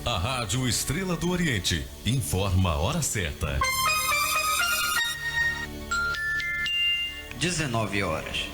A Rádio Estrela do Oriente informa a hora certa. 19h19.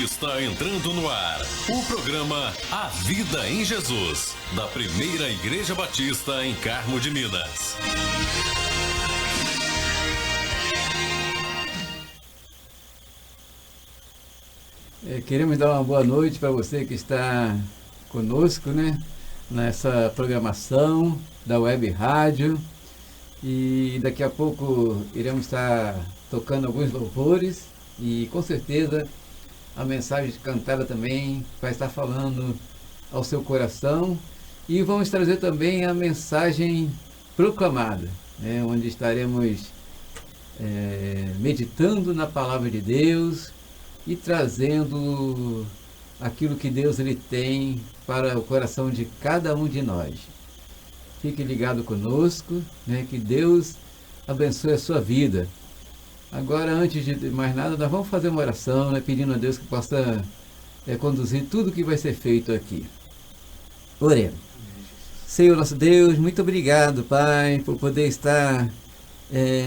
Está entrando no ar o programa A Vida em Jesus, da Primeira Igreja Batista em Carmo de Minas. Queremos dar uma boa noite para você que está conosco, né, nessa programação da Web Rádio. E daqui a pouco iremos estar tocando alguns louvores e com certeza a mensagem cantada também vai estar falando ao seu coração, e vamos trazer também a mensagem proclamada, né, onde estaremos meditando na palavra de Deus e trazendo aquilo que Deus ele tem para o coração de cada um de nós. Fique ligado conosco, né, que Deus abençoe a sua vida. Agora, antes de mais nada, nós vamos fazer uma oração, né, pedindo a Deus que possa conduzir tudo o que vai ser feito aqui. Oremos. Senhor nosso Deus, muito obrigado, Pai, por poder estar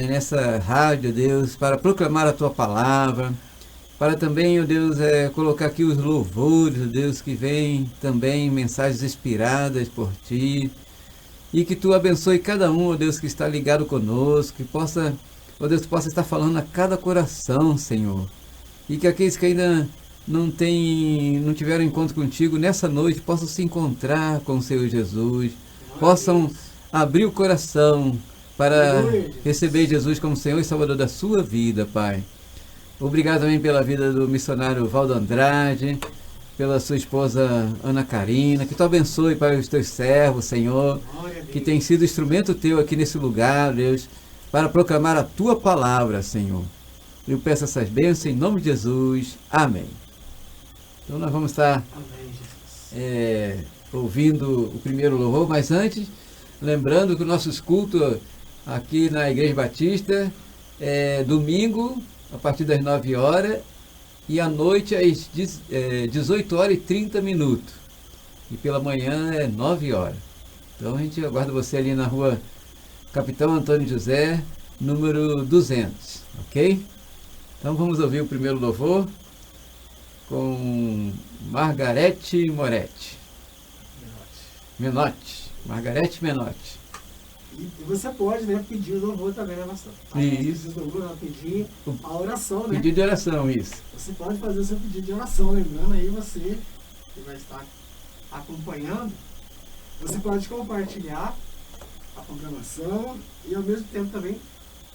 nessa rádio, Deus, para proclamar a Tua palavra, para também, ó Deus, colocar aqui os louvores, ó Deus, que vem também mensagens inspiradas por Ti, e que Tu abençoe cada um, ó Deus, que está ligado conosco, que possa... ó Deus, tu possa estar falando a cada coração, Senhor. E que aqueles que ainda não tiveram encontro contigo nessa noite, possam se encontrar com o Senhor Jesus. Possam abrir o coração para receber Jesus como Senhor e Salvador da sua vida, Pai. Obrigado também pela vida do missionário Valdo Andrade, pela sua esposa Ana Karina. Que tu abençoe, Pai, os teus servos, Senhor, que tem sido instrumento teu aqui nesse lugar, Deus, para proclamar a Tua palavra, Senhor. Eu peço essas bênçãos em nome de Jesus. Amém. Então nós vamos estar ouvindo o primeiro louvor, mas antes, lembrando que o nosso culto aqui na Igreja Batista é domingo, a partir das 9 horas, e à noite às 18h30. E pela manhã é 9 horas. Então a gente aguarda você ali na rua Capitão Antônio José, número 200, ok? Então vamos ouvir o primeiro louvor com Margarete Moretti. Menotti. Margarete Menotti. E você pode, né, pedir o louvor também, né, pastor? Isso. Pedir a oração, né? Pedido de oração, isso. Você pode fazer o seu pedido de oração, lembrando aí você que vai estar acompanhando, você pode compartilhar a programação e ao mesmo tempo também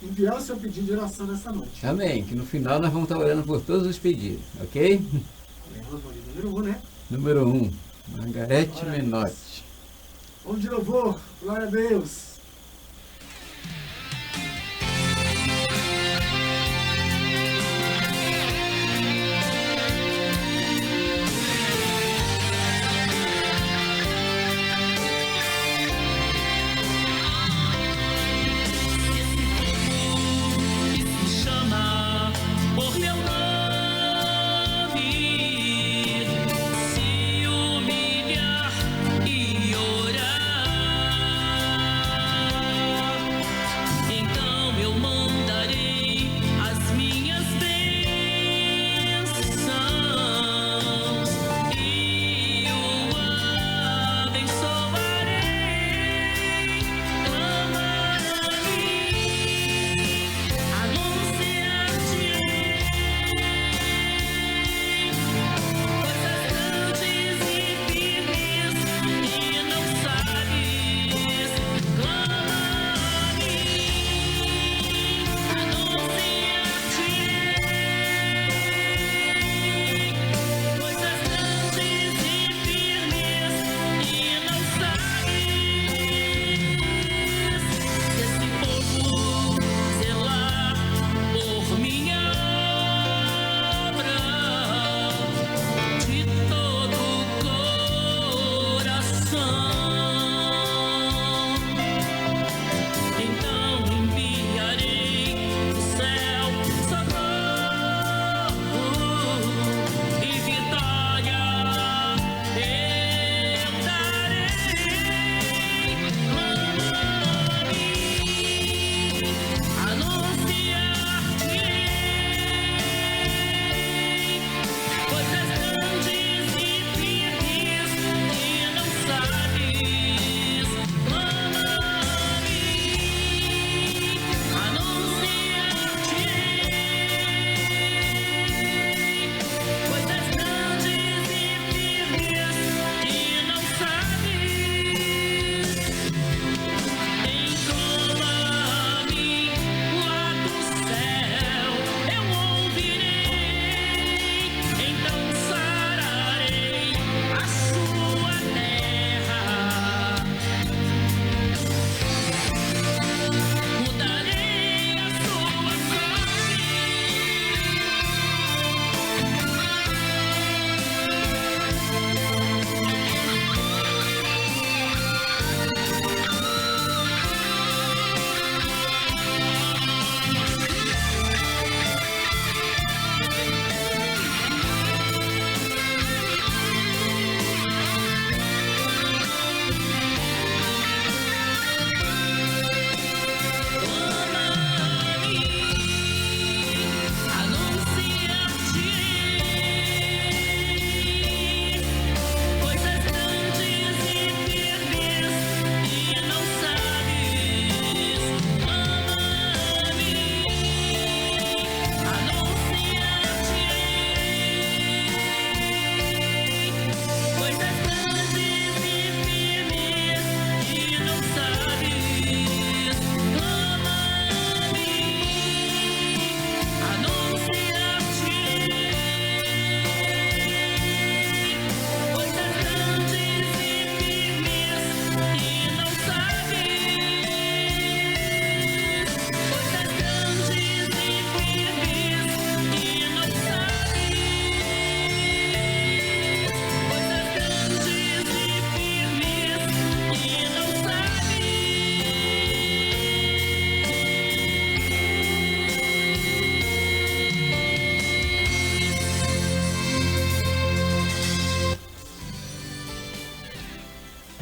enviar o seu pedido de oração nessa noite. Amém. Que no final nós vamos estar orando por todos os pedidos, ok? Número 1, né? Número 1, Margarete Menotti. Vamos de louvor, glória a Deus. Se humilhar e orar.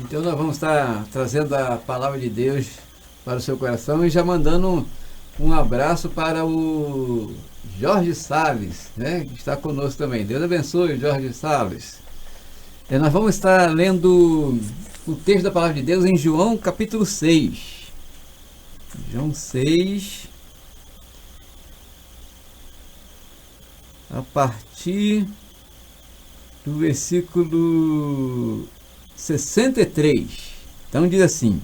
Então nós vamos estar trazendo a palavra de Deus para o seu coração e já mandando um abraço para o Jorge Salles, né, que está conosco também. Deus abençoe o Jorge Salles. Nós vamos estar lendo o texto da palavra de Deus em João capítulo 6. João 6, a partir do versículo 63. Então diz assim: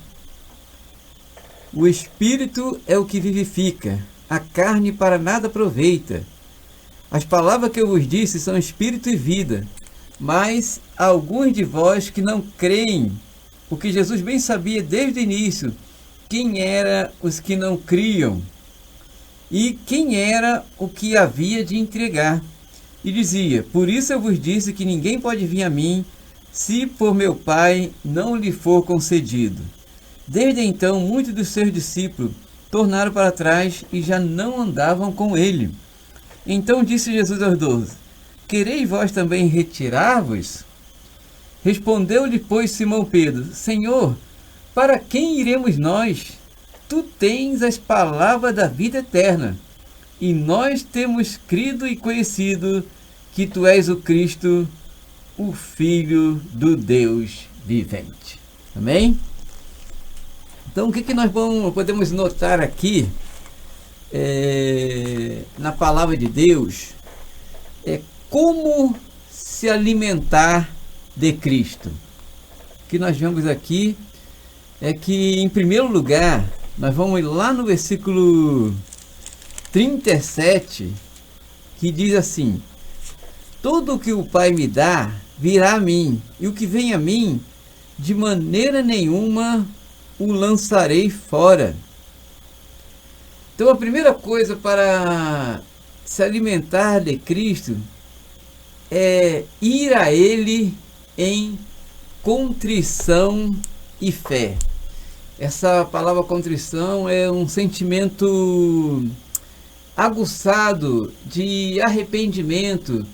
o Espírito é o que vivifica, a carne para nada aproveita. As palavras que eu vos disse são espírito e vida, mas há alguns de vós que não creem, porque Jesus bem sabia desde o início quem era os que não criam e quem era o que havia de entregar. E dizia: por isso eu vos disse que ninguém pode vir a mim, se por meu Pai não lhe for concedido. Desde então, muitos dos seus discípulos tornaram para trás e já não andavam com ele. Então disse Jesus aos 12: quereis vós também retirar-vos? Respondeu-lhe, pois, Simão Pedro: Senhor, para quem iremos nós? Tu tens as palavras da vida eterna, e nós temos crido e conhecido que tu és o Cristo, o Filho do Deus vivente. Amém? Então, o que nós podemos notar aqui na palavra de Deus é como se alimentar de Cristo. O que nós vemos aqui é que, em primeiro lugar, nós vamos lá no versículo 37, que diz assim: tudo o que o Pai me dá virá a mim, e o que vem a mim, de maneira nenhuma o lançarei fora. Então, a primeira coisa para se alimentar de Cristo é ir a Ele em contrição e fé. Essa palavra contrição é um sentimento aguçado de arrependimento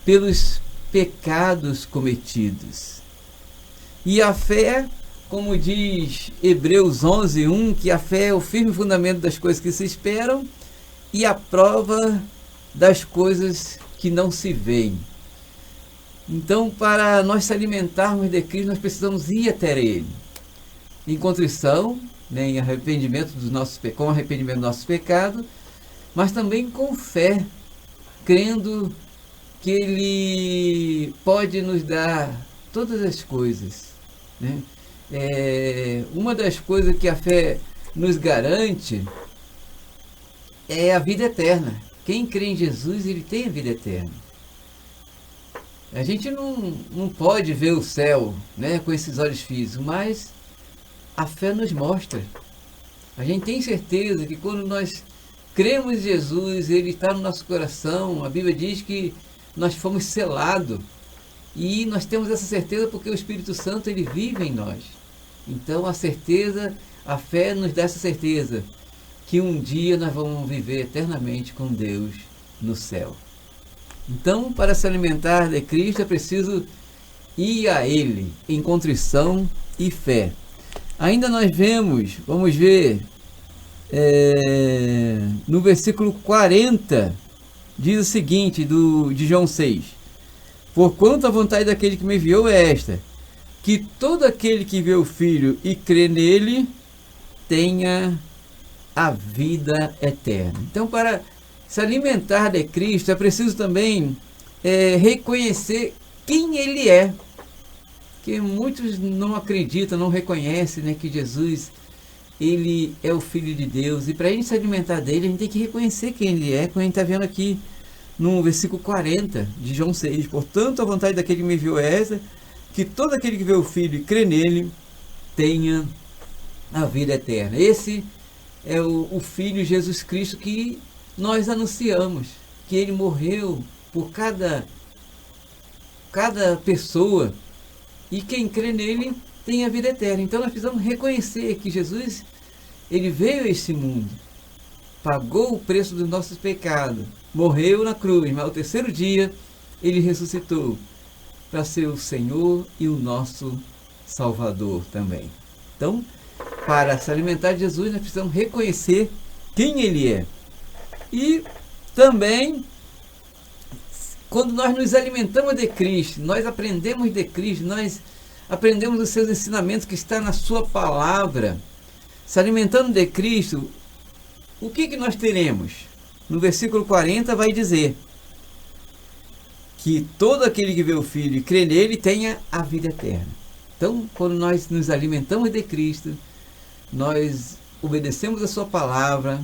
pelos pecados cometidos. E a fé, como diz Hebreus 11:1, que a fé é o firme fundamento das coisas que se esperam e a prova das coisas que não se veem. Então, para nós se alimentarmos de Cristo, nós precisamos ir até Ele em contrição, né, em arrependimento com arrependimento dos nossos pecados, mas também com fé, crendo que Ele pode nos dar todas as coisas, né? Uma das coisas que a fé nos garante é a vida eterna. Quem crê em Jesus, ele tem a vida eterna. A gente não pode ver o céu, né, com esses olhos físicos, mas a fé nos mostra. A gente tem certeza que quando nós cremos em Jesus, Ele está no nosso coração. A Bíblia diz que nós fomos selados. E nós temos essa certeza porque o Espírito Santo, ele vive em nós. Então a certeza, a fé nos dá essa certeza que um dia nós vamos viver eternamente com Deus no céu. Então, para se alimentar de Cristo, é preciso ir a Ele em contrição e fé. Ainda nós vamos ver no versículo 40, diz o seguinte, de João 6: porquanto a vontade daquele que me enviou é esta, que todo aquele que vê o Filho e crê nele tenha a vida eterna. Então, para se alimentar de Cristo, é preciso também reconhecer quem Ele é. Que muitos não acreditam, não reconhecem, né, que Jesus, Ele é o Filho de Deus. E para a gente se alimentar dele, a gente tem que reconhecer quem Ele é, como a gente está vendo aqui no versículo 40 de João 6. Portanto, a vontade daquele que me enviou é essa, que todo aquele que vê o Filho e crê nele tenha a vida eterna. Esse é o Filho Jesus Cristo que nós anunciamos, que Ele morreu por cada pessoa, e quem crê nele tem a vida eterna. Então nós precisamos reconhecer que Jesus, Ele veio a esse mundo, pagou o preço dos nossos pecados, morreu na cruz, mas ao terceiro dia Ele ressuscitou para ser o Senhor e o nosso Salvador também. Então, para se alimentar de Jesus, nós precisamos reconhecer quem Ele é. E também, quando nós nos alimentamos de Cristo, nós aprendemos de Cristo, nós aprendemos os seus ensinamentos que está na sua palavra, se alimentando de Cristo, o que nós teremos? No versículo 40 vai dizer que todo aquele que vê o Filho e crê nele tenha a vida eterna. Então, quando nós nos alimentamos de Cristo, nós obedecemos a sua palavra,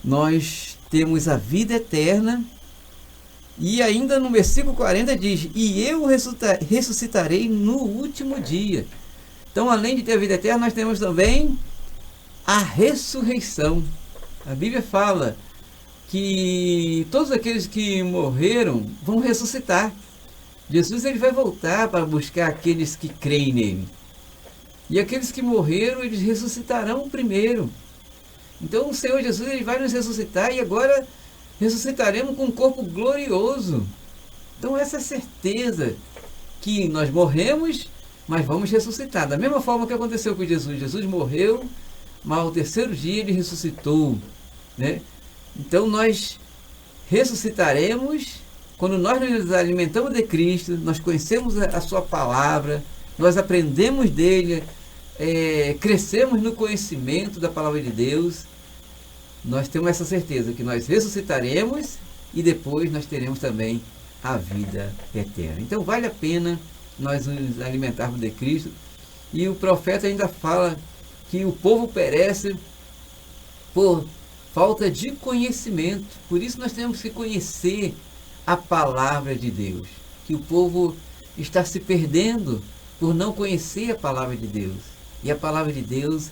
nós temos a vida eterna. E ainda no versículo 40 diz: e eu ressuscitarei no último dia. Então, além de ter a vida eterna, nós temos também a ressurreição. A Bíblia fala que todos aqueles que morreram vão ressuscitar. Jesus, ele vai voltar para buscar aqueles que creem nele. E aqueles que morreram, eles ressuscitarão primeiro. Então o Senhor Jesus, ele vai nos ressuscitar, e agora ressuscitaremos com um corpo glorioso. Então essa é a certeza que nós morremos, mas vamos ressuscitar. Da mesma forma que aconteceu com Jesus. Jesus morreu, mas ao terceiro dia ele ressuscitou, né? Então nós ressuscitaremos quando nós nos alimentamos de Cristo, nós conhecemos a sua palavra, nós aprendemos dele, crescemos no conhecimento da palavra de Deus. Nós temos essa certeza que nós ressuscitaremos e depois nós teremos também a vida eterna. Então vale a pena nós nos alimentarmos de Cristo. E o profeta ainda fala que o povo perece por falta de conhecimento. Por isso nós temos que conhecer a palavra de Deus. Que o povo está se perdendo por não conhecer a palavra de Deus. E a palavra de Deus,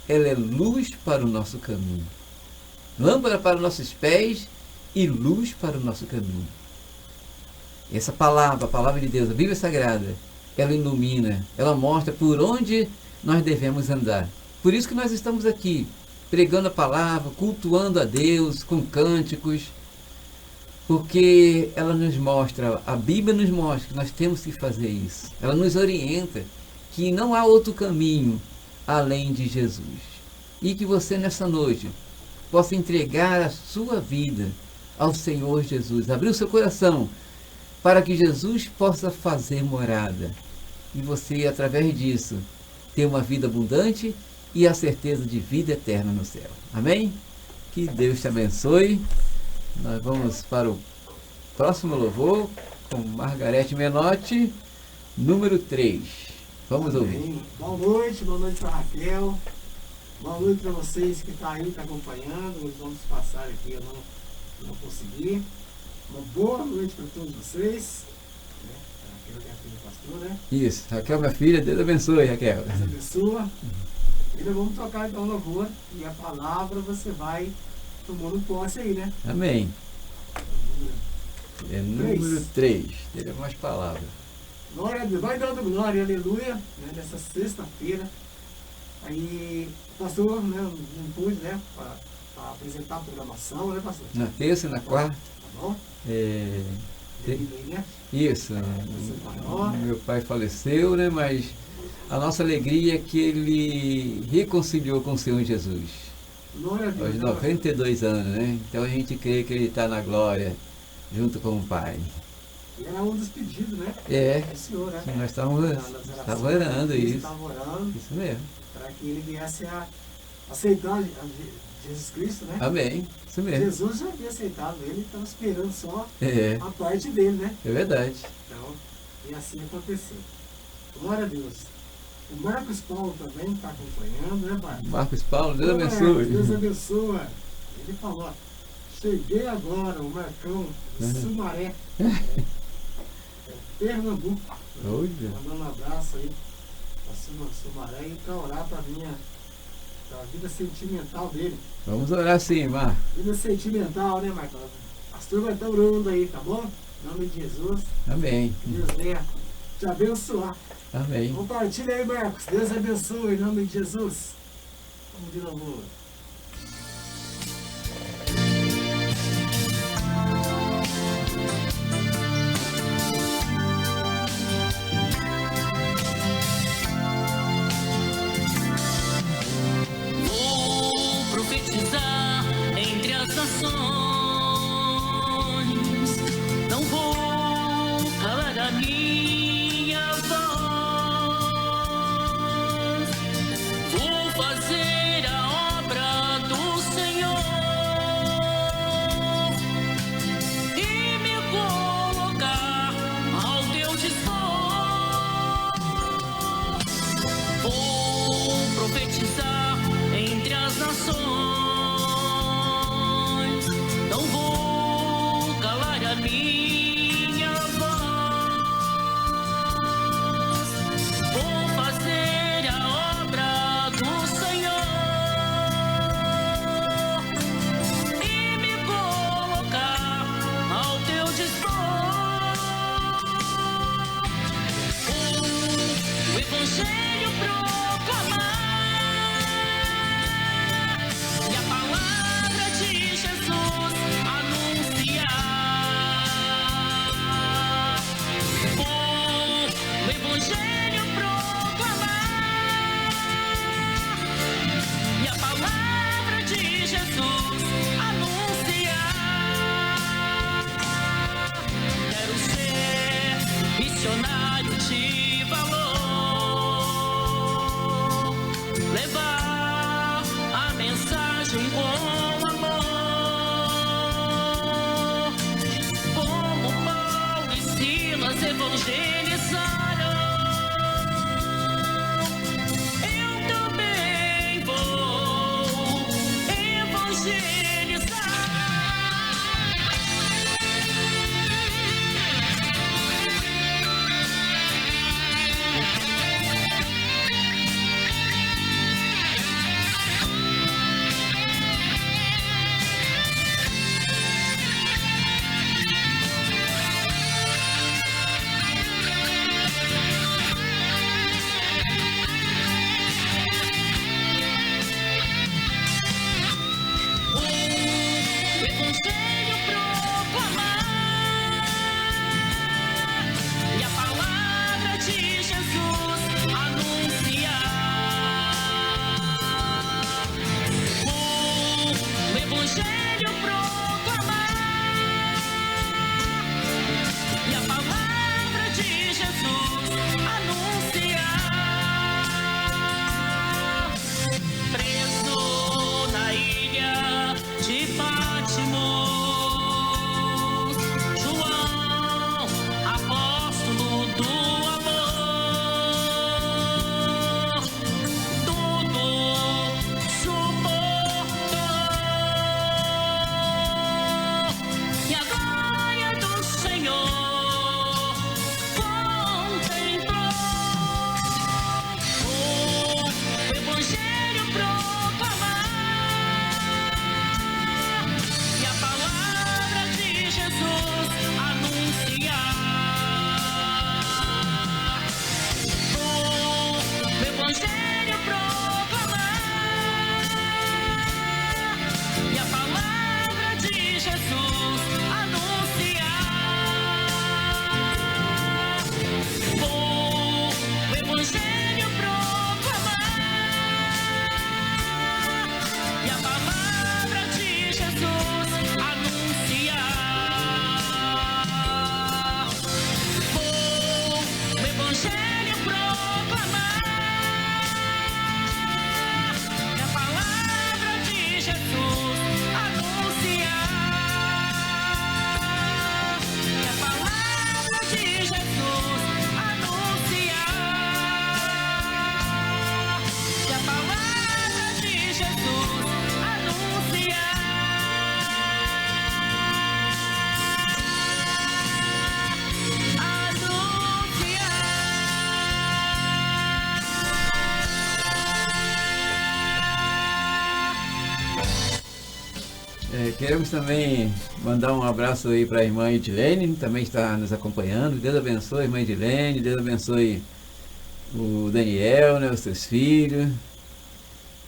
ela é luz para o nosso caminho. Lâmpada para os nossos pés e luz para o nosso caminho. Essa palavra, a palavra de Deus, a Bíblia Sagrada, ela ilumina, ela mostra por onde nós devemos andar. Por isso que nós estamos aqui, pregando a palavra, cultuando a Deus com cânticos, porque ela nos mostra, a Bíblia nos mostra que nós temos que fazer isso. Ela nos orienta que não há outro caminho além de Jesus. E que você nessa noite possa entregar a sua vida ao Senhor Jesus, abrir o seu coração para que Jesus possa fazer morada. E você, através disso, ter uma vida abundante e a certeza de vida eterna no céu. Amém? Que Deus te abençoe. Nós vamos para o próximo louvor com Margarete Menotti, número 3. Vamos ouvir. Boa noite para Raquel. Boa noite para vocês que estão aí, acompanhando. Nós vamos passar aqui, eu não consegui. Uma boa noite para todos vocês. Raquel é a filha do pastor, né? Isso, Raquel, minha filha, Deus abençoe, Raquel. Deus abençoa. E nós vamos tocar então louvor. E a palavra você vai tomando posse aí, né? Amém. É número 3. Teremos mais palavras. Glória a Deus. Vai dando glória, aleluia. Né? Nessa sexta-feira. Aí, pastor, né? Não pude, né? Para apresentar a programação, né, pastor? Na terça e na quarta. Tá bom? Né? Isso. Meu pai faleceu, né? Mas a nossa alegria é que ele reconciliou com o Senhor Jesus. Glória a Deus. Aos 92 anos, né? Então a gente crê que ele está na glória, junto com o Pai. E era um dos pedidos, né? Do Senhor, né? Nós estávamos orando isso. Estava orando. Isso mesmo. Para que ele viesse a aceitar Jesus Cristo, né? Amém. Isso mesmo. Jesus já havia aceitado ele, estava esperando só É a parte dele, né? verdade. Então, e assim aconteceu. Glória a Deus. O Marcos Paulo também está acompanhando, né, Marcos? Marcos Paulo, Deus Marcos, abençoe. Deus abençoa. Ele falou, ó, cheguei agora, o Marcão, Sumaré. Pernambuco. Olha. Mandando um abraço aí para Sumaré e para orar para a vida sentimental dele. Vamos orar sim, Marcos. Vida sentimental, né, Marcão? Pastor vai estar orando aí, tá bom? Em nome de Jesus. Amém. Que Deus venha te abençoar. Amém. Compartilha aí, Marcos. Deus abençoe em nome de Jesus. Vamos de louvor. Queremos também mandar um abraço aí para a irmã Edilene, também está nos acompanhando. Deus abençoe a irmã Edilene, Deus abençoe o Daniel, né, os seus filhos.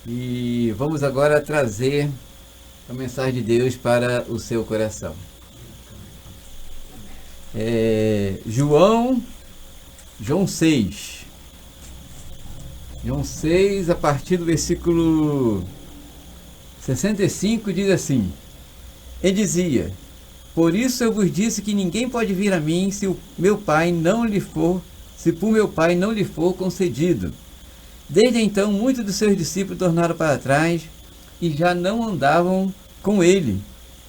E vamos agora trazer a mensagem de Deus para o seu coração. João 6. João 6, a partir do versículo 65, diz assim: E dizia: Por isso eu vos disse que ninguém pode vir a mim se por meu Pai não lhe for concedido. Desde então, muitos dos seus discípulos tornaram para trás e já não andavam com ele.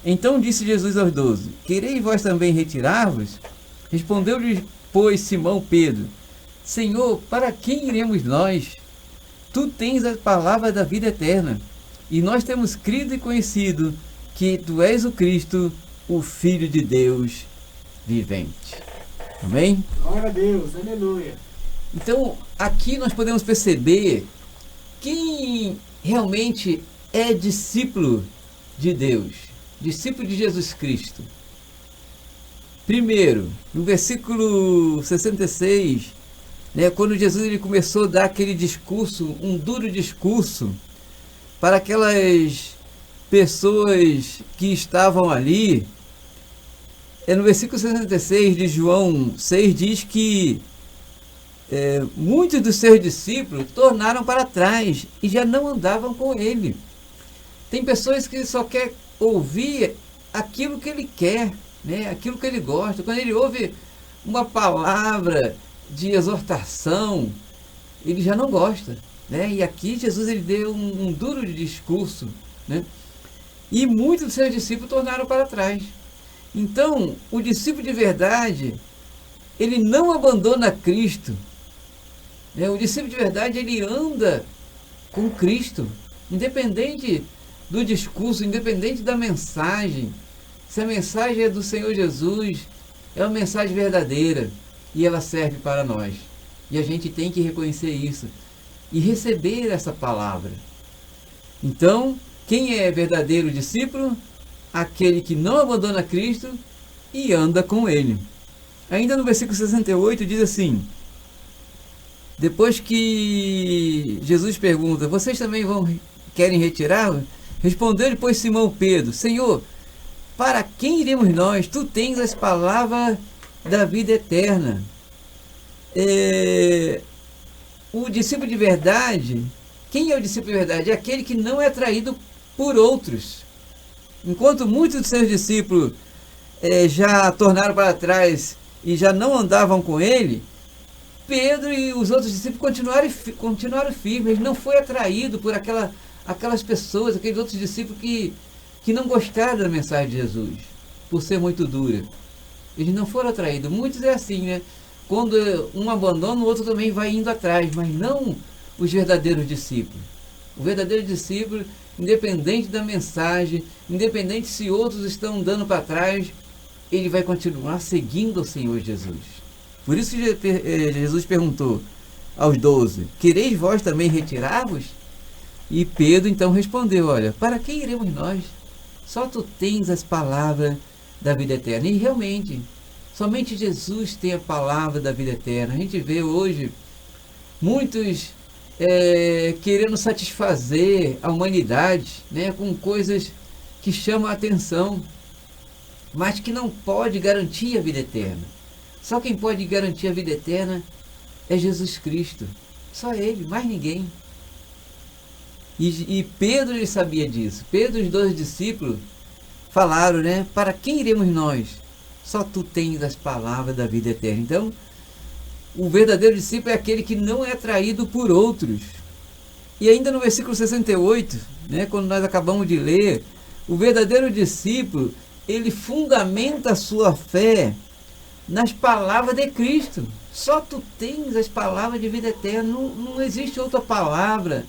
Então disse Jesus aos 12: Quereis vós também retirar-vos? Respondeu-lhe, pois, Simão Pedro: Senhor, para quem iremos nós? Tu tens a palavra da vida eterna, e nós temos crido e conhecido que tu és o Cristo, o Filho de Deus vivente. Amém? Glória a Deus, aleluia. Então, aqui nós podemos perceber quem realmente é discípulo de Deus, discípulo de Jesus Cristo. Primeiro, no versículo 66, né, quando Jesus ele começou a dar aquele discurso, um duro discurso, para aquelas pessoas que estavam ali, no versículo 66 de João 6 diz que muitos dos seus discípulos tornaram para trás e já não andavam com ele. Tem pessoas que só quer ouvir aquilo que ele quer, né? Aquilo que ele gosta. Quando ele ouve uma palavra de exortação, ele já não gosta, né? E aqui Jesus ele deu um duro discurso, né? E muitos dos seus discípulos tornaram para trás. Então, o discípulo de verdade, ele não abandona Cristo. O discípulo de verdade, ele anda com Cristo, independente do discurso, independente da mensagem. Se a mensagem é do Senhor Jesus, é uma mensagem verdadeira e ela serve para nós. E a gente tem que reconhecer isso e receber essa palavra. Então, quem é verdadeiro discípulo? Aquele que não abandona Cristo e anda com ele. Ainda no versículo 68 diz assim: depois que Jesus pergunta: vocês também querem retirar? Respondeu-lhe, pois, Simão Pedro: Senhor, para quem iremos nós? Tu tens as palavras da vida eterna. O discípulo de verdade, quem é o discípulo de verdade? É aquele que não é atraído por outros. Enquanto muitos dos seus discípulos já tornaram para trás e já não andavam com ele, Pedro e os outros discípulos continuaram firmes. Ele não foi atraído por aquelas pessoas, aqueles outros discípulos que não gostaram da mensagem de Jesus, por ser muito dura. Eles não foram atraídos. Muitos é assim, né? Quando um abandona, o outro também vai indo atrás, mas não os verdadeiros discípulos. O verdadeiro discípulo, independente da mensagem, independente se outros estão andando para trás, ele vai continuar seguindo o Senhor Jesus. Por isso que Jesus perguntou aos 12: quereis vós também retirar-vos? E Pedro então respondeu: olha, para quem iremos nós? Só tu tens as palavras da vida eterna. E realmente, somente Jesus tem a palavra da vida eterna. A gente vê hoje muitos querendo satisfazer a humanidade, né, com coisas que chamam a atenção, mas que não pode garantir a vida eterna. Só quem pode garantir a vida eterna é Jesus Cristo. Só Ele, mais ninguém. E Pedro ele sabia disso. Pedro e os 12 discípulos falaram, né? Para quem iremos nós? Só tu tens as palavras da vida eterna. Então, o verdadeiro discípulo é aquele que não é atraído por outros. E ainda no versículo 68, né, quando nós acabamos de ler, o verdadeiro discípulo, ele fundamenta a sua fé nas palavras de Cristo. Só tu tens as palavras de vida eterna. Não existe outra palavra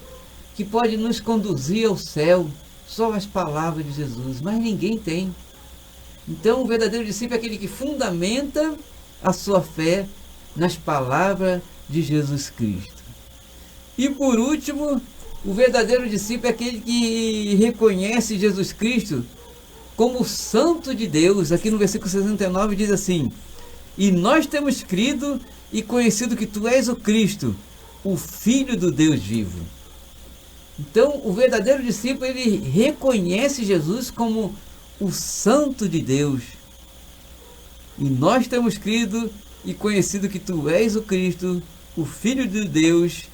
que pode nos conduzir ao céu. Só as palavras de Jesus, mas ninguém tem. Então o verdadeiro discípulo é aquele que fundamenta a sua fé nas palavras de Jesus Cristo. E por último, o verdadeiro discípulo é aquele que reconhece Jesus Cristo como santo de Deus. Aqui no versículo 69 diz assim: e nós temos crido e conhecido que tu és o Cristo, o Filho do Deus vivo. Então, o verdadeiro discípulo, ele reconhece Jesus como o Santo de Deus. E nós temos crido e conhecido que tu és o Cristo, o Filho de Deus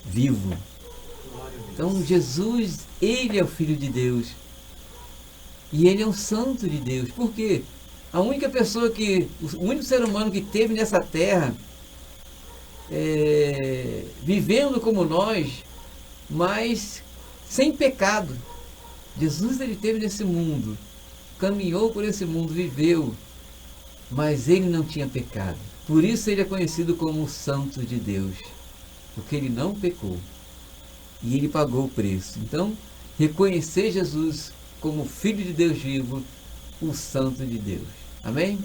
vivo. Então, Jesus, ele é o Filho de Deus. E ele é um Santo de Deus. Por quê? A única pessoa o único ser humano que teve nessa terra, vivendo como nós, mas sem pecado. Jesus, ele esteve nesse mundo, caminhou por esse mundo, viveu, mas ele não tinha pecado. Por isso ele é conhecido como o Santo de Deus, porque ele não pecou e ele pagou o preço. Então, reconhecer Jesus como Filho de Deus vivo, o Santo de Deus. Amém?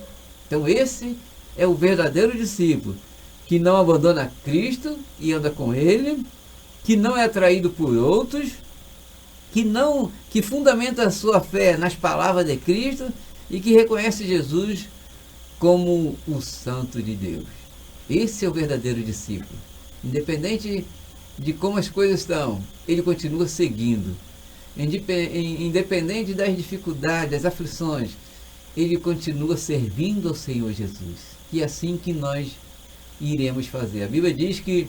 Então esse é o verdadeiro discípulo, que não abandona Cristo e anda com Ele, que não é atraído por outros, que fundamenta a sua fé nas palavras de Cristo e que reconhece Jesus como o Santo de Deus. Esse é o verdadeiro discípulo. Independente de como as coisas estão, ele continua seguindo. Independente das dificuldades, das aflições, ele continua servindo ao Senhor Jesus. E é assim que nós iremos fazer. A Bíblia diz que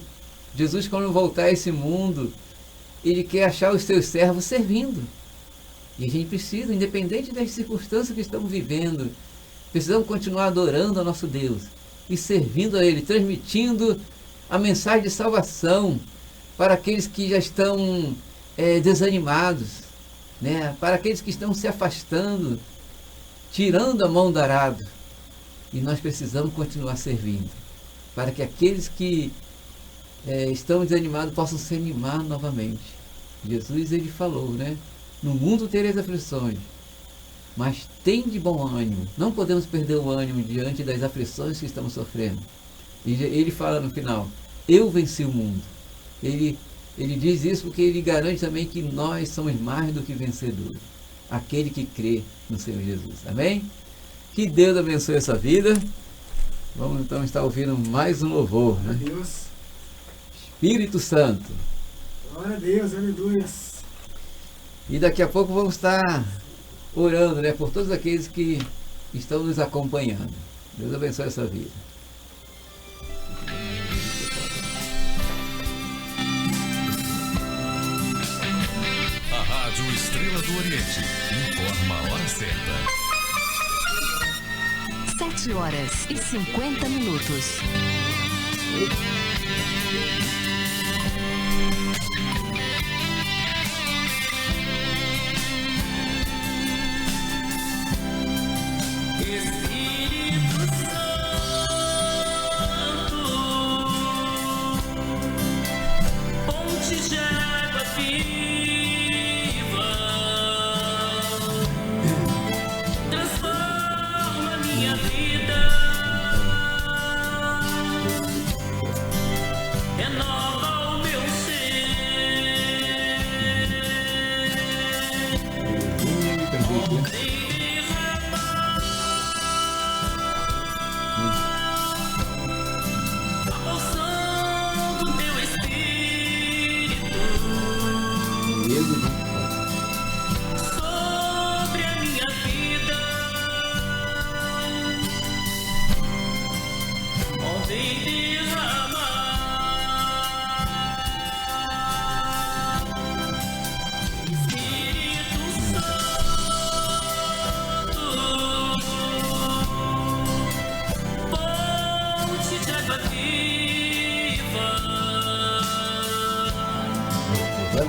Jesus, quando voltar a esse mundo, ele quer achar os seus servos servindo. E a gente precisa, independente das circunstâncias que estamos vivendo, precisamos continuar adorando ao nosso Deus e servindo a Ele, transmitindo a mensagem de salvação para aqueles que já estão desanimados, né? Para aqueles que estão se afastando, tirando a mão do arado. E nós precisamos continuar servindo, para que aqueles que estão desanimados possam se animar novamente. Jesus, ele falou, né? No mundo tereis aflições, mas tem de bom ânimo. Não podemos perder o ânimo diante das aflições que estamos sofrendo. E ele fala no final: eu venci o mundo. Ele diz isso porque ele garante também que nós somos mais do que vencedores, aquele que crê no Senhor Jesus. Amém? Que Deus abençoe essa vida. Vamos então estar ouvindo mais um louvor, né? Deus. Espírito Santo. Glória a Deus, aleluia. E daqui a pouco vamos estar orando, né, por todos aqueles que estão nos acompanhando. Deus abençoe essa vida. A Rádio Estrela do Oriente informa a hora certa. 7h50.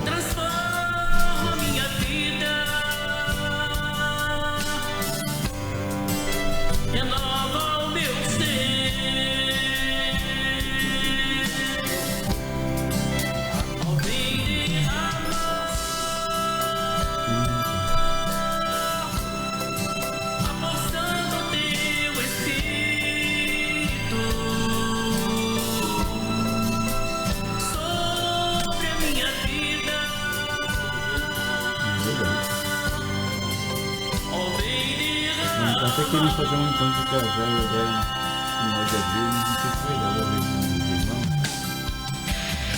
Transforma minha vida, renova o meu ser. Ao vem derramar a porção do teu Espírito sobre a minha vida. querendo fazer um encontro de casais agora no final de abril, não sei se vai dar, vou ver com os irmãos. Se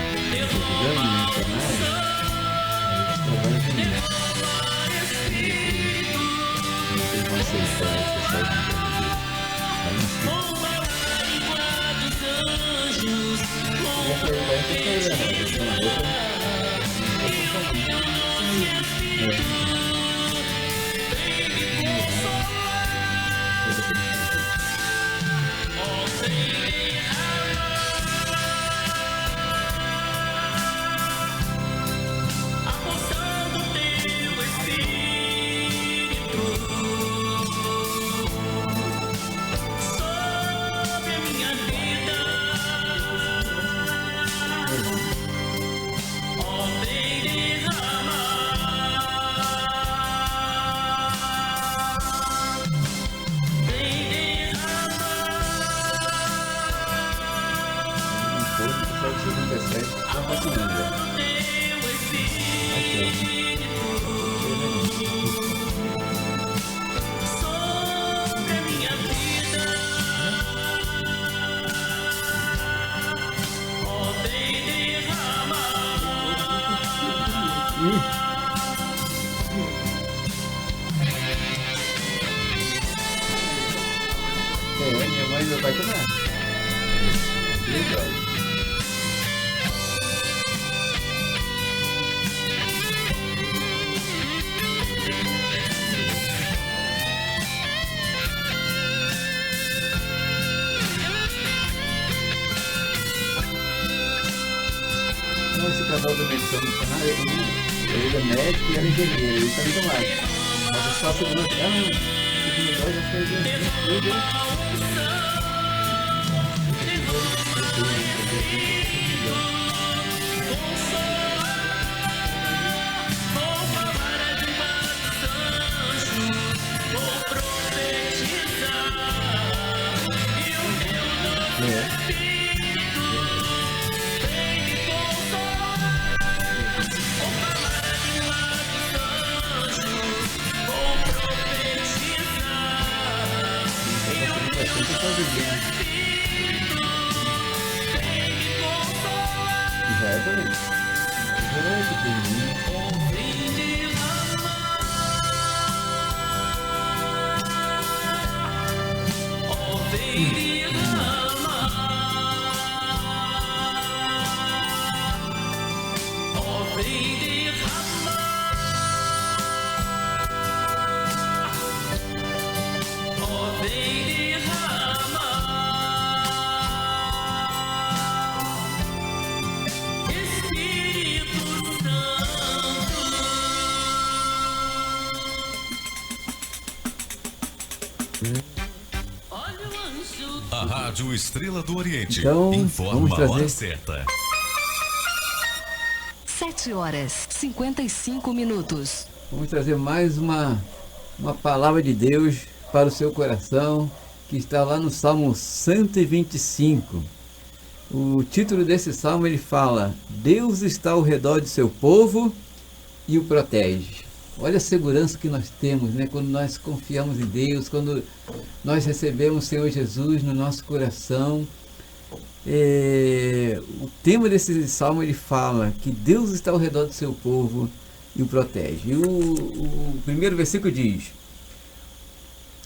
tiver um missionário, aí trabalha comigo. Não sei se vão aceitar essa saída de abril. Aí não sei. Essa aí vai ter que olhar, essa é uma outra. Minha mãe e meu pai também. Legal. Não, esse casal do medicina missionária, ele é médico e ela é engenheira, ele está indo mais. Mas é só segurança. Já fez tudo. Já é também. Já é pequenininho. A Rádio Estrela do Oriente Então, informa vamos a hora trazer certa. 7h55. Vamos trazer mais uma palavra de Deus para o seu coração, que está lá no Salmo 125. O título desse salmo, ele fala: Deus está ao redor de seu povo e o protege. Olha a segurança que nós temos, né? Quando nós confiamos em Deus, quando nós recebemos o Senhor Jesus no nosso coração. O tema desse salmo, ele fala que Deus está ao redor do seu povo e o protege. E o primeiro versículo diz: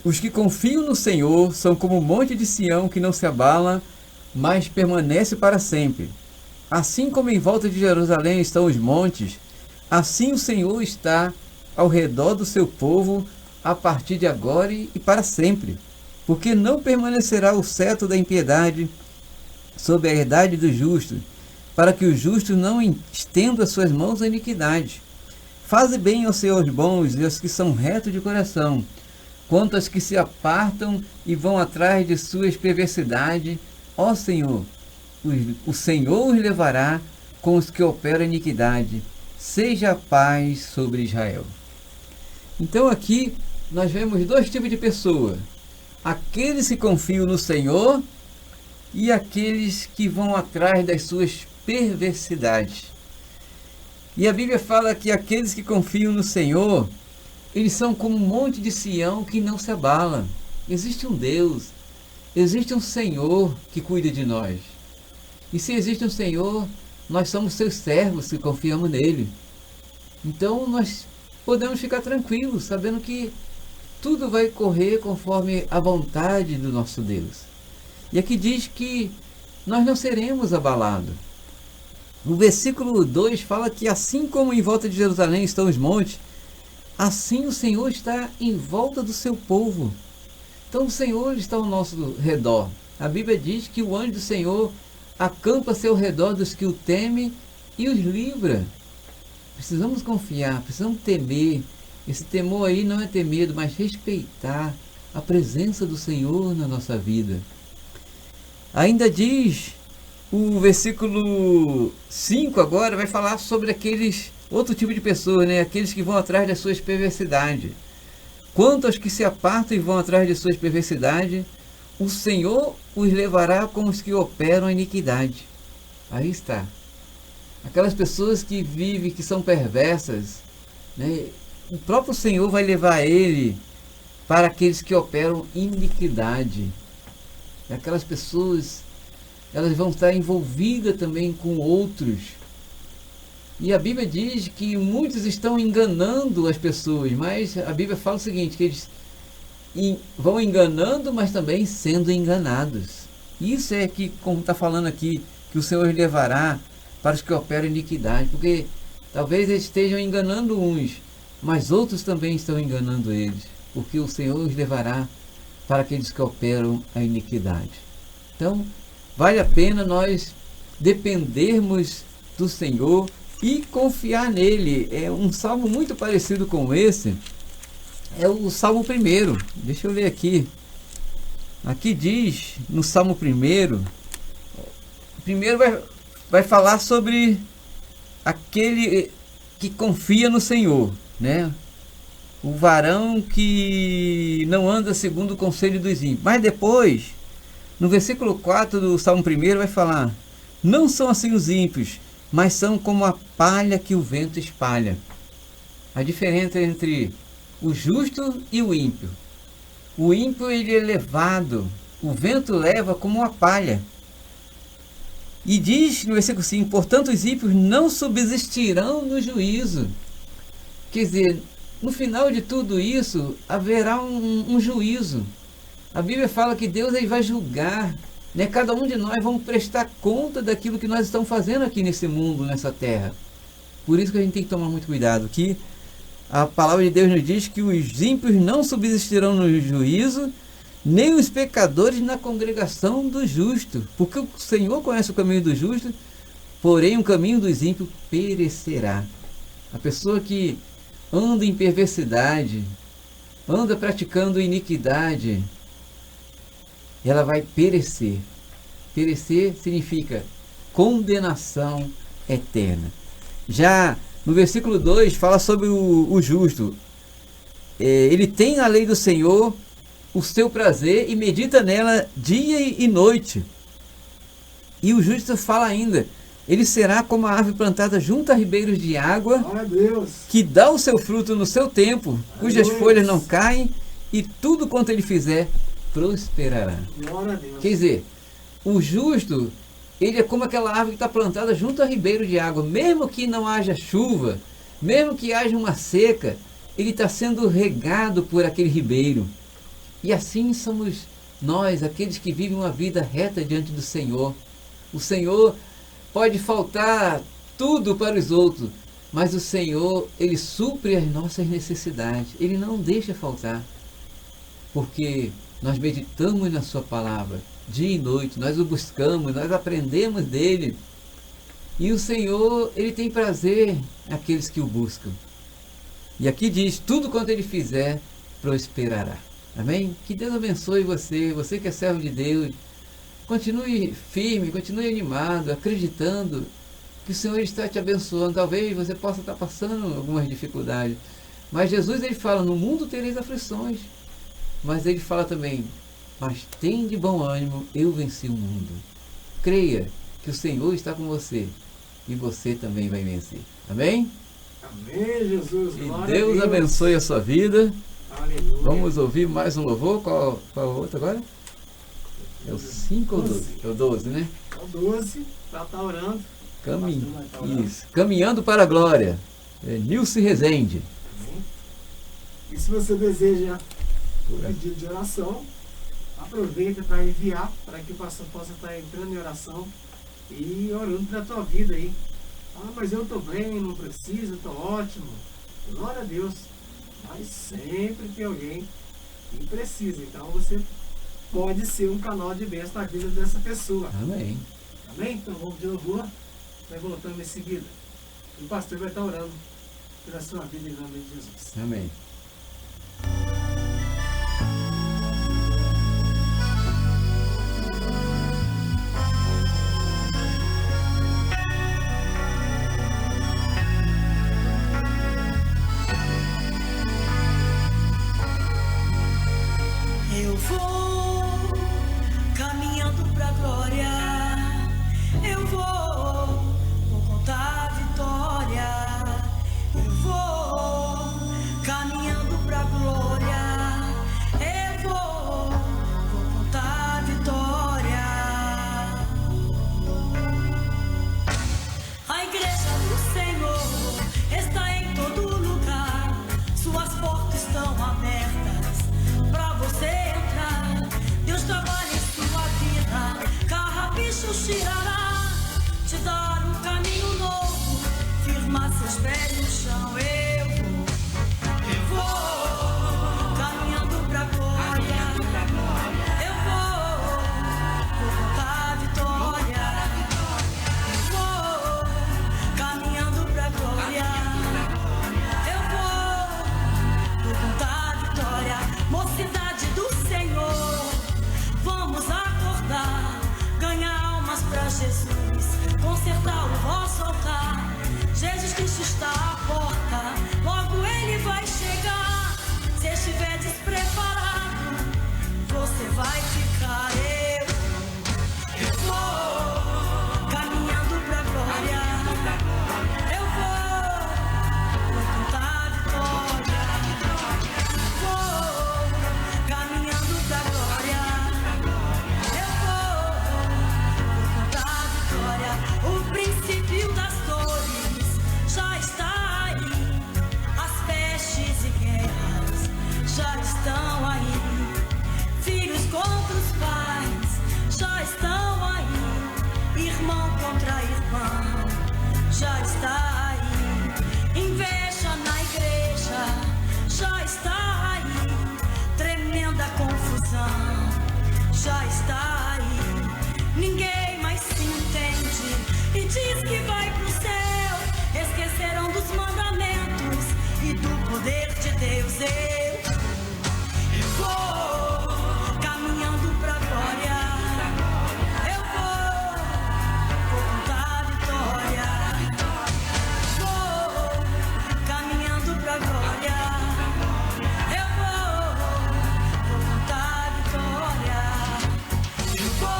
os que confiam no Senhor são como o monte de Sião que não se abala, mas permanece para sempre. Assim como em volta de Jerusalém estão os montes, assim o Senhor está ao redor do seu povo a partir de agora e para sempre. Porque não permanecerá o cetro da impiedade sob a herdade dos justos, para que os justos não estendam as suas mãos à iniquidade. Faze bem aos seus bons e aos que são retos de coração, quanto aos que se apartam e vão atrás de suas perversidades. Ó Senhor, o Senhor os levará com os que operam a iniquidade. Seja a paz sobre Israel. Então aqui nós vemos dois tipos de pessoas: aqueles que confiam no Senhor e aqueles que vão atrás das suas perversidades. E a Bíblia fala que aqueles que confiam no Senhor, eles são como um monte de Sião que não se abala. Existe um Deus, existe um Senhor que cuida de nós. E se existe um Senhor, nós somos seus servos que confiamos nele. Então nós podemos ficar tranquilos, sabendo que tudo vai correr conforme a vontade do nosso Deus. E aqui diz que nós não seremos abalados. O versículo 2 fala que assim como em volta de Jerusalém estão os montes, assim o Senhor está em volta do seu povo. Então o Senhor está ao nosso redor. A Bíblia diz que o anjo do Senhor acampa-se ao redor dos que o temem e os livra. Precisamos confiar, precisamos temer. Esse temor aí não é ter medo, mas respeitar a presença do Senhor na nossa vida. Ainda diz o versículo 5 agora, vai falar sobre aqueles, outro tipo de pessoas, né? Aqueles que vão atrás das suas perversidades. Quanto aos que se apartam e vão atrás de suas perversidades, o Senhor os levará como os que operam a iniquidade. Aí está. Aquelas pessoas que vivem, que são perversas, né? O próprio Senhor vai levar ele para aqueles que operam iniquidade. Aquelas pessoas, elas vão estar envolvidas também com outros. E a Bíblia diz que muitos estão enganando as pessoas, mas a Bíblia fala o seguinte, que eles vão enganando, mas também sendo enganados. Isso é que, como está falando aqui, que o Senhor os levará para os que operam iniquidade, porque talvez eles estejam enganando uns, mas outros também estão enganando eles, porque o Senhor os levará para aqueles que operam a iniquidade. Então, vale a pena nós dependermos do Senhor e confiar nele. É um salmo muito parecido com esse, é o Salmo 1. Deixa eu ler aqui. Aqui diz, no Salmo 1, primeiro vai falar sobre aquele que confia no Senhor, né? O varão que não anda segundo o conselho dos ímpios. Mas depois, no versículo 4 do Salmo 1, vai falar: não são assim os ímpios, mas são como a palha que o vento espalha. A diferença entre o justo e o ímpio. O ímpio, ele é levado, o vento leva como uma palha. E diz no versículo 5, portanto os ímpios não subsistirão no juízo. Quer dizer, no final de tudo isso, haverá um juízo. A Bíblia fala que Deus aí vai julgar, né? Cada um de nós vamos prestar conta daquilo que nós estamos fazendo aqui nesse mundo, nessa terra. Por isso que a gente tem que tomar muito cuidado, que a palavra de Deus nos diz que os ímpios não subsistirão no juízo, nem os pecadores na congregação do justo, porque o Senhor conhece o caminho do justo, porém o caminho dos ímpios perecerá. A pessoa que anda em perversidade, anda praticando iniquidade, ela vai perecer. Perecer significa condenação eterna. Já no versículo 2 fala sobre o justo. Ele tem a lei do Senhor, o seu prazer, e medita nela dia e noite. E o justo fala ainda: ele será como a árvore plantada junto a ribeiros de água, que dá o seu fruto no seu tempo, cujas folhas não caem, e tudo quanto ele fizer prosperará. Quer dizer, o justo, ele é como aquela árvore que está plantada junto a ribeiro de água. Mesmo que não haja chuva, mesmo que haja uma seca, ele está sendo regado por aquele ribeiro. E assim somos nós, aqueles que vivem uma vida reta diante do Senhor. O Senhor pode faltar tudo para os outros, mas o Senhor, ele supre as nossas necessidades. Ele não deixa faltar, porque nós meditamos na sua palavra dia e noite, nós o buscamos, nós aprendemos dele. E o Senhor, ele tem prazer naqueles que o buscam. E aqui diz: tudo quanto ele fizer, prosperará. Amém? Que Deus abençoe você, você que é servo de Deus. Continue firme, continue animado, acreditando que o Senhor está te abençoando. Talvez você possa estar passando algumas dificuldades, mas Jesus, ele fala: no mundo tereis aflições. Mas ele fala também: mas tem de bom ânimo, eu venci o mundo. Creia que o Senhor está com você e você também vai vencer. Amém? Amém, Jesus. Que Glória a Deus abençoe a sua vida. Aleluia. Vamos ouvir mais um louvor. Qual é o outro agora? É o 5 ou 12? É o 12, né? É o 12, para estar orando. Isso. Caminhando para a glória. É Nilce Rezende. Amém. E se você deseja um pedido de oração, aproveita para enviar, para que o pastor possa estar entrando em oração e orando para a tua vida aí. Ah, mas eu estou bem, não preciso, estou ótimo. Glória a Deus. Mas sempre tem alguém que precisa. Então você pode ser um canal de bênção na vida dessa pessoa. Amém. Amém? Então vamos de louvor. Vai voltando em seguida. E o pastor vai estar orando pela sua vida em nome de Jesus. Amém. Eu vou caminhando pra glória. Eu vou contar a vitória. Eu vou caminhando pra glória. Eu vou contar a vitória. A igreja do Senhor está em todo lugar. Suas portas estão abertas pra você entrar. Deus trabalha em sua vida. Carrapicho tirará, te dar um caminho novo, firmar seus pés no chão. Eu vou caminhando pra glória. Eu vou contar a vitória. Eu vou caminhando pra glória. Eu vou contar a vitória. Mocidade do Senhor, vamos acordar, ganhar almas pra Jesus, consertar o vosso altar. Jesus Cristo está à porta, logo Ele vai chegar. Se estiver despreparado, você vai ficar. Eu vou caminhando pra glória. Eu vou contar a vitória. Vou caminhando pra glória. Eu vou contar a vitória. O princípio das dores já está aí. As pestes e guerras já estão aí. Filhos contra os pais já estão aí. Irmão contra irmão já está aí. Inveja na igreja já está aí. Tremenda confusão já está aí. Ninguém mais se entende e diz que vai pro céu. Esqueceram dos mandamentos e do poder de Deus. Eu vou caminhando pra glória. Eu vou contar a vitória. Vou caminhando pra glória. Eu vou contar a vitória. Eu vou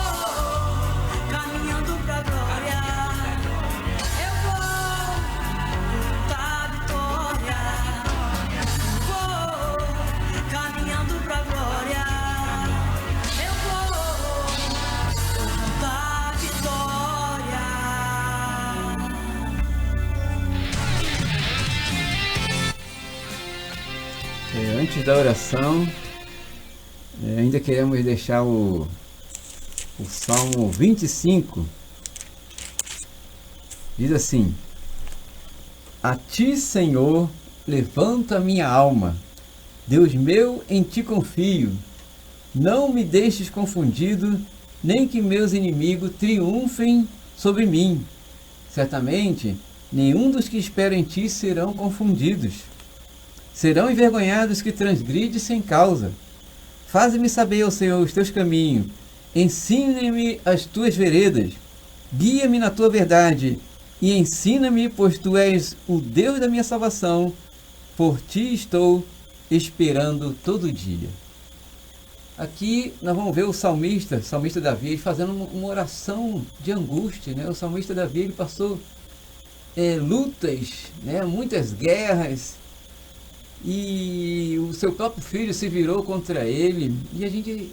caminhando pra glória. Eu vou contar a vitória. Vou caminhando pra glória. Eu vou contar a vitória. Antes da oração, ainda queremos deixar o Salmo 25. Diz assim: A ti, Senhor, levanta a minha alma. Deus meu, em ti confio. Não me deixes confundido, nem que meus inimigos triunfem sobre mim. Certamente, nenhum dos que esperam em ti serão confundidos. Serão envergonhados que transgridem sem causa. Faze-me saber, ó Senhor, os teus caminhos. Ensina-me as tuas veredas. Guia-me na tua verdade. E ensina-me, pois tu és o Deus da minha salvação. Por ti estou esperando todo dia. Aqui nós vamos ver o salmista Davi, fazendo uma oração de angústia, né? O salmista Davi, ele passou lutas, né, muitas guerras, e o seu próprio filho se virou contra ele, e a gente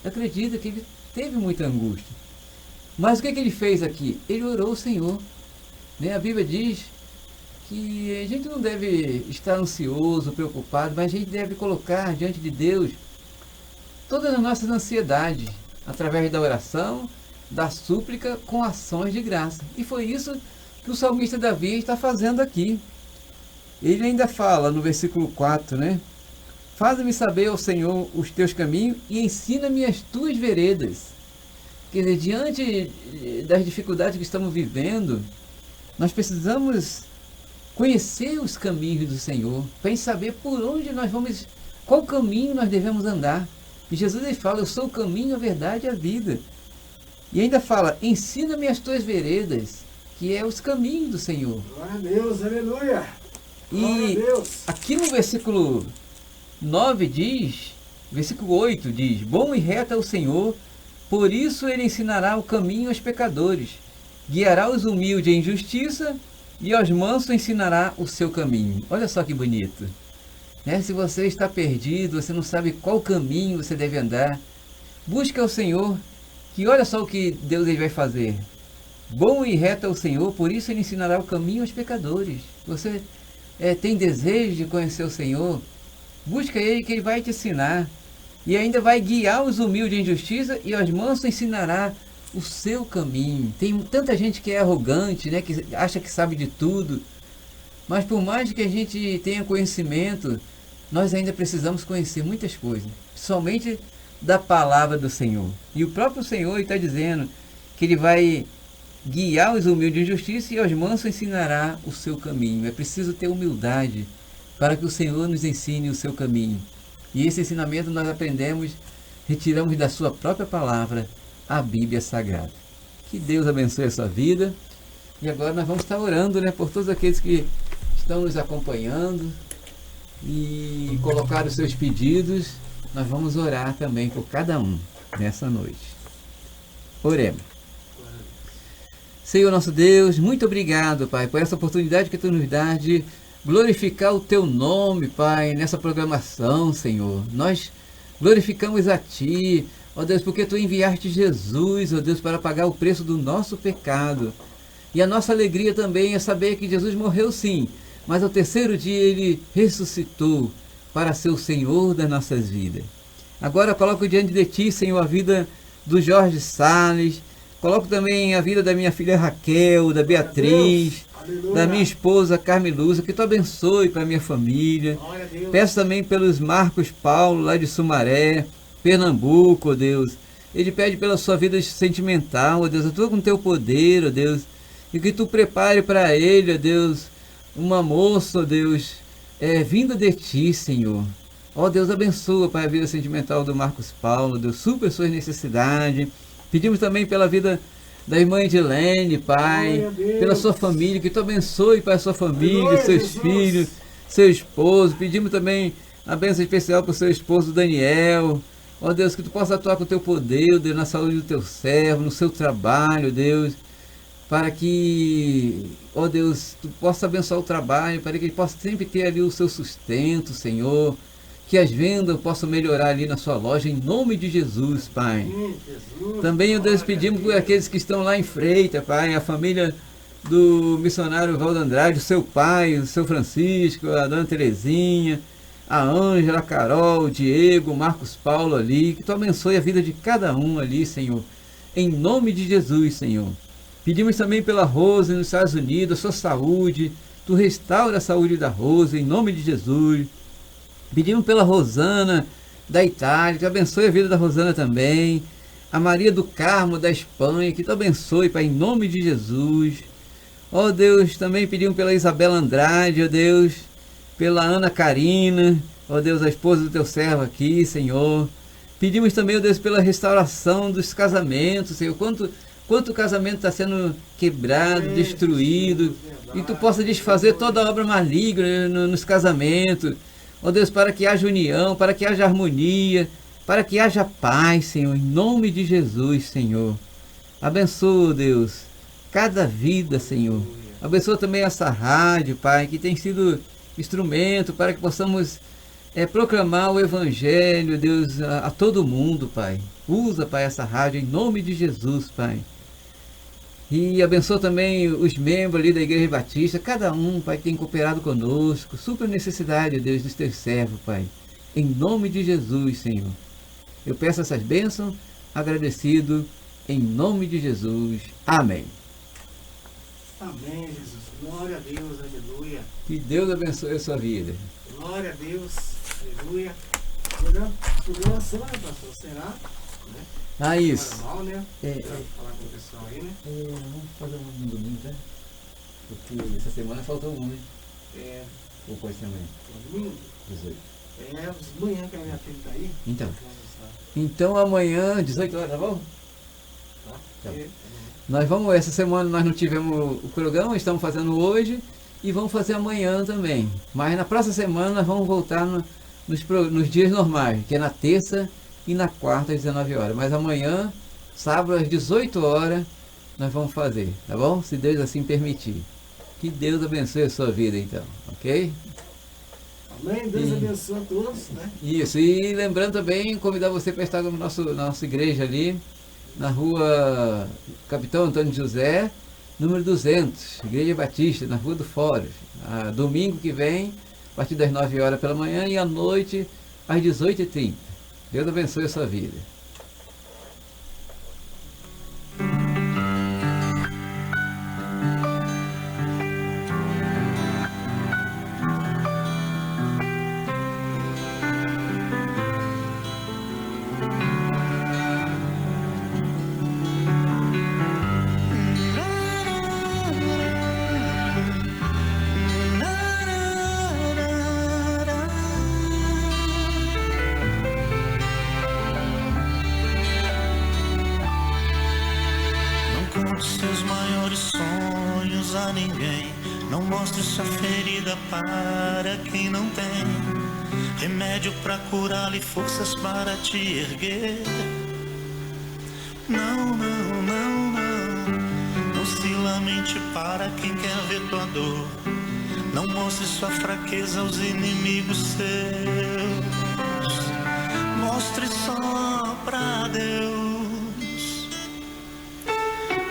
acredita que ele teve muita angústia. Mas o que ele fez aqui? Ele orou ao Senhor, né? A Bíblia diz que a gente não deve estar ansioso, preocupado, mas a gente deve colocar diante de Deus todas as nossas ansiedades, através da oração, da súplica, com ações de graça. E foi isso que o salmista Davi está fazendo aqui. Ele ainda fala no versículo 4, né? Faze-me saber, ó Senhor, os teus caminhos e ensina-me as tuas veredas. Quer dizer, diante das dificuldades que estamos vivendo, nós precisamos conhecer os caminhos do Senhor, para saber por onde nós vamos, qual caminho nós devemos andar. E Jesus ele fala, eu sou o caminho, a verdade e a vida. E ainda fala, ensina-me as tuas veredas, que é os caminhos do Senhor. Glória a Deus, aleluia. E aqui no versículo 9 diz, versículo 8 diz, bom e reto é o Senhor, por isso ele ensinará o caminho aos pecadores, guiará os humildes em justiça e aos mansos ensinará o seu caminho. Olha só que bonito, né? Se você está perdido, você não sabe qual caminho você deve andar, busque ao Senhor, que olha só o que Deus ele vai fazer. Bom e reto é o Senhor, por isso ele ensinará o caminho aos pecadores. Você tem desejo de conhecer o Senhor? Busca Ele, que Ele vai te ensinar. E ainda vai guiar os humildes em justiça e aos mansos ensinará o seu caminho. Tem tanta gente que é arrogante, né, que acha que sabe de tudo. Mas por mais que a gente tenha conhecimento, nós ainda precisamos conhecer muitas coisas. Somente da palavra do Senhor. E o próprio Senhor está dizendo que Ele vai guiar os humildes em justiça e aos mansos ensinará o seu caminho. É preciso ter humildade para que o Senhor nos ensine o seu caminho. E esse ensinamento nós aprendemos, retiramos da sua própria palavra, a Bíblia Sagrada. Que Deus abençoe a sua vida. E agora nós vamos estar orando, né, por todos aqueles que estão nos acompanhando e colocar os seus pedidos. Nós vamos orar também por cada um nessa noite. Oremos. Senhor nosso Deus, muito obrigado, Pai, por essa oportunidade que Tu nos dá de glorificar o Teu nome, Pai, nessa programação, Senhor. Nós glorificamos a Ti, ó Deus, porque Tu enviaste Jesus, ó Deus, para pagar o preço do nosso pecado. E a nossa alegria também é saber que Jesus morreu sim, mas ao terceiro dia Ele ressuscitou para ser o Senhor das nossas vidas. Agora coloco diante de Ti, Senhor, a vida do Jorge Salles. Coloco também a vida da minha filha Raquel, da Beatriz, da minha esposa Carmeluza, que Tu abençoe para a minha família. Peço também pelos Marcos Paulo, lá de Sumaré, Pernambuco, ó Deus. Ele pede pela sua vida sentimental, ó Deus, atua com Teu poder, ó Deus, e que Tu prepare para ele, ó Deus, uma moça, ó Deus, vinda de Ti, Senhor. Ó Deus, abençoa, Pai, a vida sentimental do Marcos Paulo, Deus, supra suas necessidades. Pedimos também pela vida da irmã Edilene, Pai, pela sua família, que Tu abençoe para a sua família, seus filhos, seu esposo. Pedimos também a bênção especial para o seu esposo Daniel. Ó Deus, que Tu possa atuar com o Teu poder, Deus, na saúde do Teu servo, no seu trabalho, Deus, para que, ó Deus, Tu possa abençoar o trabalho, para que ele possa sempre ter ali o seu sustento, Senhor. Que as vendas possam melhorar ali na sua loja, em nome de Jesus, Pai. Também, ó Deus, pedimos por aqueles que estão lá em Freita, Pai, a família do missionário Valdo Andrade, o seu pai, o seu Francisco, a dona Terezinha, a Ângela, a Carol, o Diego, o Marcos Paulo ali, que Tu abençoe a vida de cada um ali, Senhor, em nome de Jesus, Senhor. Pedimos também pela Rose nos Estados Unidos, a sua saúde, Tu restaura a saúde da Rose, em nome de Jesus. Pedimos pela Rosana da Itália, que abençoe a vida da Rosana também. A Maria do Carmo da Espanha, que Tu abençoe, Pai, em nome de Jesus. Ó Deus, também pedimos pela Isabela Andrade, ó Deus, pela Ana Karina, ó Deus, a esposa do Teu servo aqui, Senhor. Pedimos também, ó Deus, pela restauração dos casamentos, Senhor. Quanto casamento está sendo quebrado, destruído, e Tu possa desfazer toda obra maligna nos casamentos. Ó Deus, para que haja união, para que haja harmonia, para que haja paz, Senhor, em nome de Jesus, Senhor. Abençoa, Deus, cada vida, Senhor. Abençoa também essa rádio, Pai, que tem sido instrumento para que possamos proclamar o Evangelho, Deus, a todo mundo, Pai. Usa, Pai, essa rádio em nome de Jesus, Pai. E abençoa também os membros ali da Igreja Batista, cada um, Pai, que tem cooperado conosco. Supra a necessidade, Deus, dos teus servos, Pai. Em nome de Jesus, Senhor. Eu peço essas bênçãos, agradecido, em nome de Jesus. Amém. Amém, Jesus. Glória a Deus, aleluia. Que Deus abençoe a sua vida. Glória a Deus, aleluia. Programação, né, pastor? Será? Né? Isso. Normal, né? Falar com o pessoal aí, né? Vamos fazer um domingo, né? Porque essa semana faltou um, né? Ou pode ser amanhã? Domingo? 18. Os manhã que a minha filha tá aí. Então amanhã, 18 horas, tá bom? Tá. Nós vamos, essa semana nós não tivemos o programa, estamos fazendo hoje e vamos fazer amanhã também. Mas na próxima semana nós vamos voltar nos dias normais, que é na terça e na quarta às 19 horas. Mas amanhã, sábado às 18 horas, nós vamos fazer, tá bom? Se Deus assim permitir. Que Deus abençoe a sua vida então, ok? Amém? Deus abençoe a todos, né? Isso, e lembrando também, convidar você para estar na nossa igreja ali, na rua Capitão Antônio José, número 200, Igreja Batista, na Rua do Fórum. Domingo que vem, a partir das 9 horas pela manhã e à noite, às 18h30. Deus abençoe a sua vida. Seus maiores sonhos a ninguém. Não mostre sua ferida para quem não tem remédio para curá-la e forças para te erguer. Não, não, não, não. Não se lamente para quem quer ver tua dor. Não mostre sua fraqueza aos inimigos seus. Mostre só pra Deus.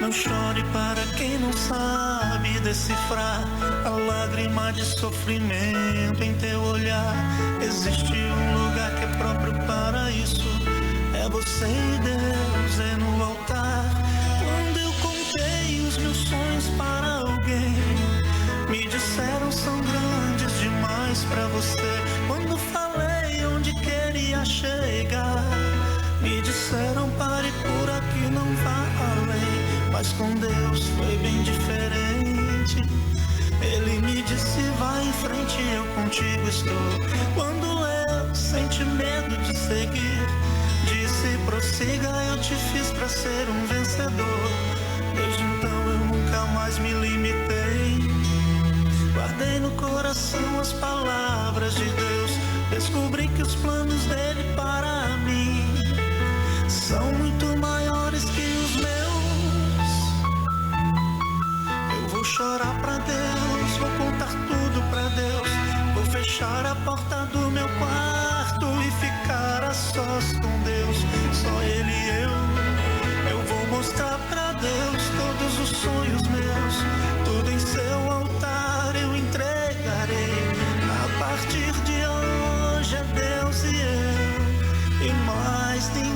Não chore para quem não sabe decifrar a lágrima de sofrimento em teu olhar. Existe um lugar que é próprio para isso. É você e Deus, é no altar. Quando eu contei os meus sonhos para alguém, me disseram são grandes demais para você. Quando falei onde queria chegar, me disseram pare por aqui, não vá além. Mas com Deus foi bem diferente. Ele me disse vai em frente, eu contigo estou. Quando eu senti medo de seguir, disse prossiga, eu te fiz pra ser um vencedor. Desde então eu nunca mais me limitei. Guardei no coração as palavras de Deus. Descobri que os planos dele para mim são muito maiores que os meus. Vou chorar pra Deus, vou contar tudo pra Deus. Vou fechar a porta do meu quarto e ficar a sós com Deus. Só Ele e eu vou mostrar pra Deus todos os sonhos meus. Tudo em seu altar eu entregarei. A partir de hoje é Deus e eu e mais ninguém.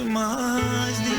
mais ninguém.